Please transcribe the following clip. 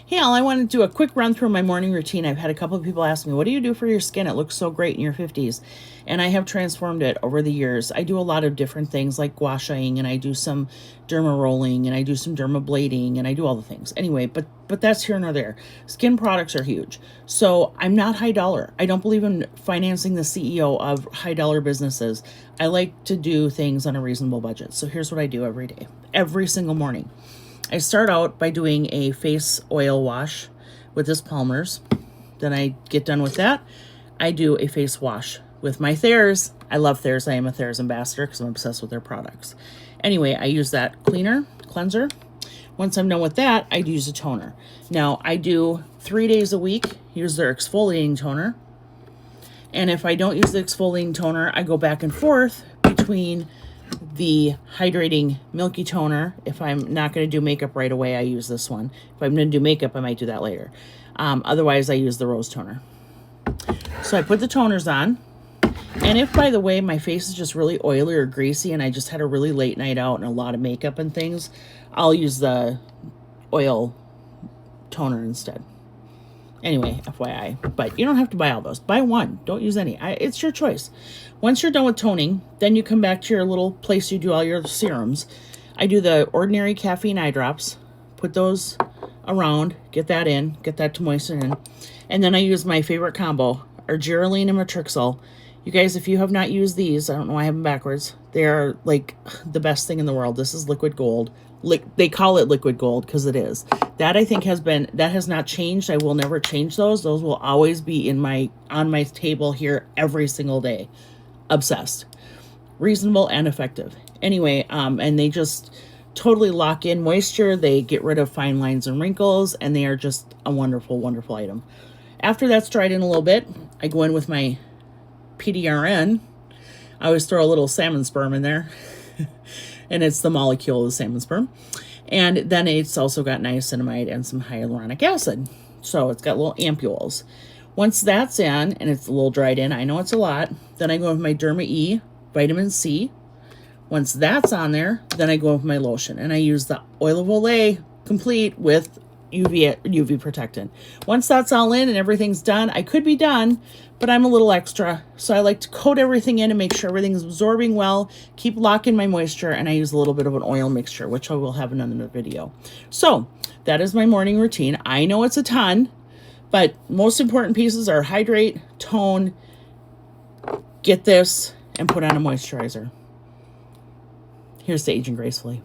Hey, Al, I want to do a quick run through my morning routine. I've had a couple of people ask me, what do you do for your skin? It looks so great in your 50s. And I have transformed it over the years. I do a lot of different things like gua shaing, and I do some derma rolling, and I do some derma blading, and I do all the things. Anyway, but that's here nor there. Skin products are huge. So I'm not high dollar. I don't believe in financing the CEO of high dollar businesses. I like to do things on a reasonable budget. So here's what I do every day, every single morning. I start out by doing a face oil wash with this Palmer's. Then I get done with that. I do a face wash with my Thayers. I love Thayers. I am a Thayers ambassador because I'm obsessed with their products. Anyway, I use that cleanser. Once I'm done with that, I use a toner. Now, I do 3 days a week, use their exfoliating toner. And if I don't use the exfoliating toner, I go back and forth between the hydrating milky toner. If I'm not going to do makeup right away, I use this one. If I'm going to do makeup, I might do that later. Otherwise, I use the rose toner. So I put the toners on. And if, by the way, my face is just really oily or greasy and I just had a really late night out and a lot of makeup and things, I'll use the oil toner instead. Anyway, FYI. But you don't have to buy all those. Buy one. Don't use any. It's your choice. Once you're done with toning, then you come back to your little place you do all your serums. I do the ordinary caffeine eye drops. Put those around. Get that in. Get that to moisten in. And then I use my favorite combo, Argireline and Matrixyl. You guys, if you have not used these, I don't know why I have them backwards. They are like the best thing in the world. This is liquid gold. They call it liquid gold because it is. That I think that has not changed. I will never change those. Those will always be on my table here every single day. Obsessed. Reasonable and effective. Anyway, and they just totally lock in moisture. They get rid of fine lines and wrinkles, and they are just a wonderful, wonderful item. After that's dried in a little bit, I go in with my PDRN. I always throw a little salmon sperm in there. And it's the molecule of the salmon sperm. And then it's also got niacinamide and some hyaluronic acid. So it's got little ampules. Once that's in, and it's a little dried in, I know it's a lot, then I go with my Derma E, vitamin C. Once that's on there, then I go with my lotion. And I use the Oil of Olay complete with UV protectant. Once that's all in and everything's done, I could be done, but I'm a little extra. So I like to coat everything in and make sure everything's absorbing well, keep locking my moisture, and I use a little bit of an oil mixture, which I will have in another video. So that is my morning routine. I know it's a ton, but most important pieces are hydrate, tone, get this, and put on a moisturizer. Here's to aging gracefully.